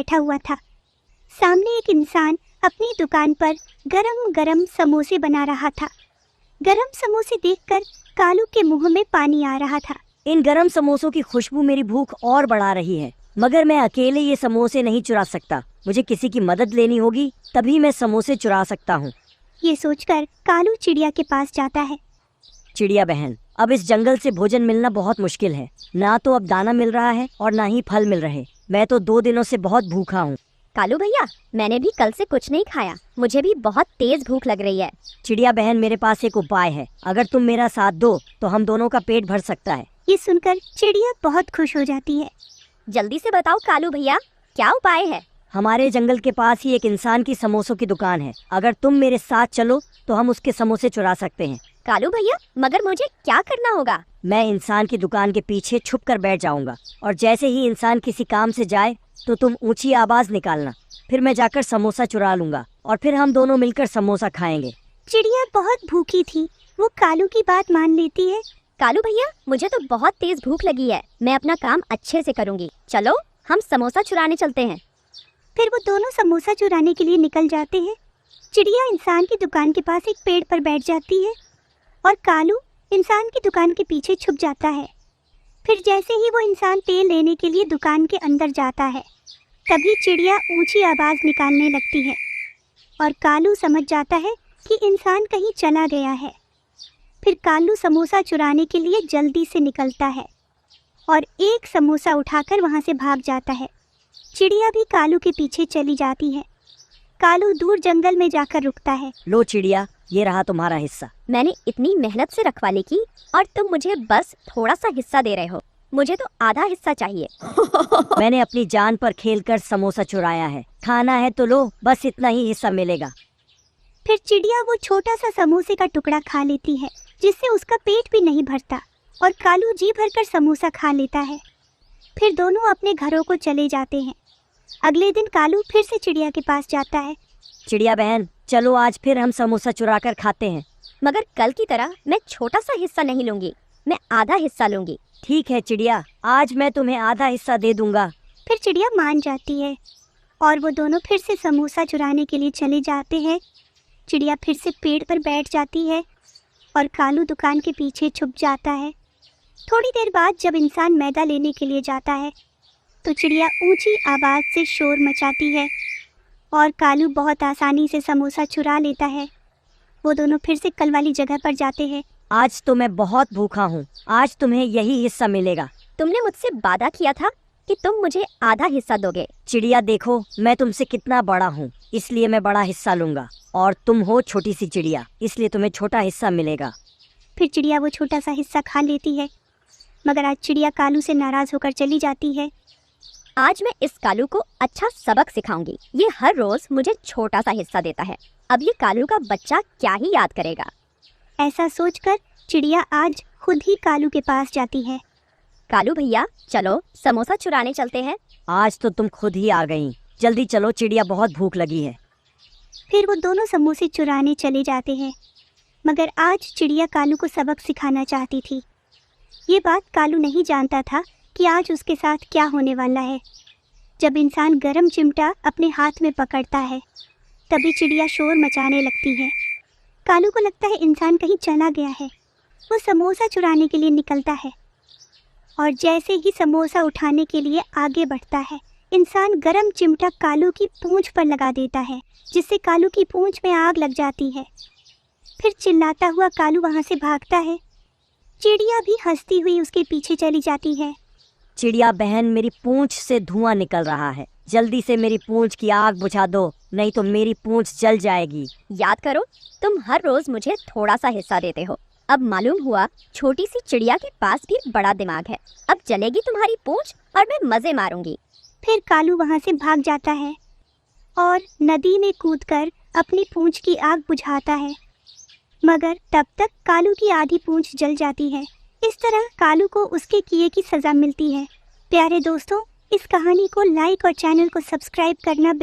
बैठा हुआ था। सामने एक इंसान अपनी दुकान पर गरम गरम समोसे बना रहा था। गरम समोसे देखकर कालू के मुंह में पानी आ रहा था। इन गरम समोसों की खुशबू मेरी भूख और बढ़ा रही है, मगर मैं अकेले ये समोसे नहीं चुरा सकता। मुझे किसी की मदद लेनी होगी, तभी मैं समोसे चुरा सकता हूँ। ये सोचकर कालू चिड़िया के पास जाता है। चिड़िया बहन, अब इस जंगल से भोजन मिलना बहुत मुश्किल है। ना तो अब दाना मिल रहा है और ना ही फल मिल रहे। मैं तो 2 दिनों से बहुत भूखा हूँ। कालू भैया, मैंने भी कल से कुछ नहीं खाया। मुझे भी बहुत तेज भूख लग रही है। चिड़िया बहन, मेरे पास एक उपाय है। अगर तुम मेरा साथ दो तो हम दोनों का पेट भर सकता है। ये सुनकर चिड़िया बहुत खुश हो जाती है। जल्दी से बताओ कालू भैया, क्या उपाय है? हमारे जंगल के पास ही एक इंसान की समोसों की दुकान है। अगर तुम मेरे साथ चलो तो हम उसके समोसे चुरा सकते हैं। कालू भैया, मगर मुझे क्या करना होगा? मैं इंसान की दुकान के पीछे छुप कर बैठ जाऊंगा और जैसे ही इंसान किसी काम से जाए तो तुम ऊंची आवाज निकालना। फिर मैं जाकर समोसा चुरा लूंगा और फिर हम दोनों मिलकर समोसा खाएंगे। चिड़िया बहुत भूखी थी, वो कालू की बात मान लेती है। कालू भैया, मुझे तो बहुत तेज भूख लगी है। मैं अपना काम अच्छे से करूंगी। चलो हम समोसा चुराने चलते हैं। फिर वो दोनों समोसा चुराने के लिए निकल जाते हैं। चिड़िया इंसान की दुकान के पास एक पेड़ पर बैठ जाती है और कालू इंसान की दुकान के पीछे छुप जाता है। फिर जैसे ही वो इंसान तेल लेने के लिए दुकान के अंदर जाता है, तभी चिड़िया ऊंची आवाज निकालने लगती है और कालू समझ जाता है कि इंसान कहीं चला गया है। फिर कालू समोसा चुराने के लिए जल्दी से निकलता है और एक समोसा उठाकर वहां से भाग जाता है। चिड़िया भी कालू के पीछे चली जाती है। कालू दूर जंगल में जाकर रुकता है। लो चिड़िया, ये रहा तुम्हारा हिस्सा। मैंने इतनी मेहनत से रखवाली की और तुम मुझे बस थोड़ा सा हिस्सा दे रहे हो। मुझे तो आधा हिस्सा चाहिए। मैंने अपनी जान पर खेलकर समोसा चुराया है। खाना है तो लो, बस इतना ही हिस्सा मिलेगा। फिर चिड़िया वो छोटा सा समोसे का टुकड़ा खा लेती है, जिससे उसका पेट भी नहीं भरता और कालू जी भरकर समोसा खा लेता है। फिर दोनों अपने घरों को चले जाते हैं। अगले दिन कालू फिर से चिड़िया के पास जाता है। चिड़िया बहन, चलो आज फिर हम समोसा चुरा कर खाते हैं। मगर कल की तरह मैं छोटा सा हिस्सा नहीं लूंगी, मैं आधा हिस्सा लूंगी। ठीक है चिड़िया, आज मैं तुम्हें आधा हिस्सा दे दूंगा। फिर चिड़िया मान जाती है और वो दोनों फिर से समोसा चुराने के लिए चले जाते हैं। चिड़िया फिर से पेड़ पर बैठ जाती है और कालू दुकान के पीछे छुप जाता है। थोड़ी देर बाद जब इंसान मैदा लेने के लिए जाता है तो चिड़िया ऊंची आवाज से शोर मचाती है और कालू बहुत आसानी से समोसा चुरा लेता है। वो दोनों फिर से कल वाली जगह पर जाते हैं। आज तो मैं बहुत भूखा हूँ, आज तुम्हें यही हिस्सा मिलेगा। तुमने मुझसे वादा किया था कि तुम मुझे आधा हिस्सा दोगे। चिड़िया देखो, मैं तुमसे कितना बड़ा हूँ, इसलिए मैं बड़ा हिस्सा लूंगा और तुम हो छोटी सी चिड़िया, इसलिए तुम्हें छोटा हिस्सा मिलेगा। फिर चिड़िया वो छोटा सा हिस्सा खा लेती है, मगर आज चिड़िया कालू से नाराज होकर चली जाती है। आज मैं इस कालू को अच्छा सबक सिखाऊंगी। ये हर रोज मुझे छोटा सा हिस्सा देता है। अब ये कालू का बच्चा क्या ही याद करेगा। ऐसा सोचकर चिड़िया आज खुद ही कालू के पास जाती है। कालू भैया, चलो समोसा चुराने चलते हैं। आज तो तुम खुद ही आ गई। जल्दी चलो चिड़िया, बहुत भूख लगी है। फिर वो दोनों समोसे चुराने चले जाते हैं, मगर आज चिड़िया कालू को सबक सिखाना चाहती थी। ये बात कालू नहीं जानता था कि आज उसके साथ क्या होने वाला है। जब इंसान गरम चिमटा अपने हाथ में पकड़ता है, तभी चिड़िया शोर मचाने लगती है। कालू को लगता है इंसान कहीं चला गया है। वो समोसा चुराने के लिए निकलता है और जैसे ही समोसा उठाने के लिए आगे बढ़ता है, इंसान गरम चिमटा कालू की पूंछ पर लगा देता है, जिससे कालू की पूंछ में आग लग जाती है। फिर चिल्लाता हुआ कालू वहां से भागता है। चिड़िया भी हंसती हुई उसके पीछे चली जाती है। चिड़िया बहन, मेरी पूंछ से धुआं निकल रहा है। जल्दी से मेरी पूंछ की आग बुझा दो, नहीं तो मेरी पूंछ जल जाएगी। याद करो, तुम हर रोज मुझे थोड़ा सा हिस्सा देते हो। अब मालूम हुआ छोटी सी चिड़िया के पास भी बड़ा दिमाग है। अब जलेगी तुम्हारी पूंछ और मैं मजे मारूंगी। फिर कालू वहां से भाग जाता है और नदी में कूदकर अपनी पूंछ की आग बुझाता है, मगर तब तक कालू की आधी पूंछ जल जाती है। इस तरह कालू को उसके किए की सजा मिलती है। प्यारे दोस्तों, इस कहानी को लाइक और चैनल को सब्सक्राइब करना